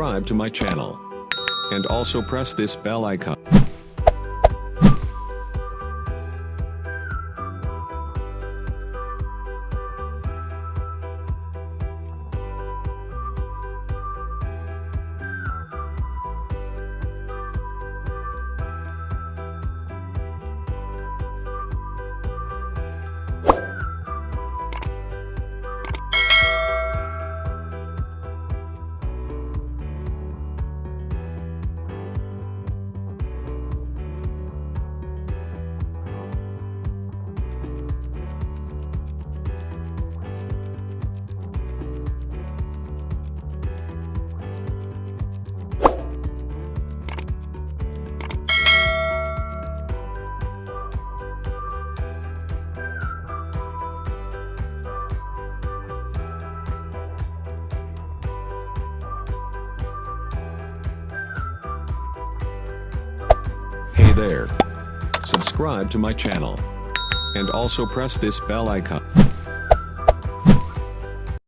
subscribe to my channel. And also press this bell icon. Hey there. Subscribe to my channel. And also press this bell icon.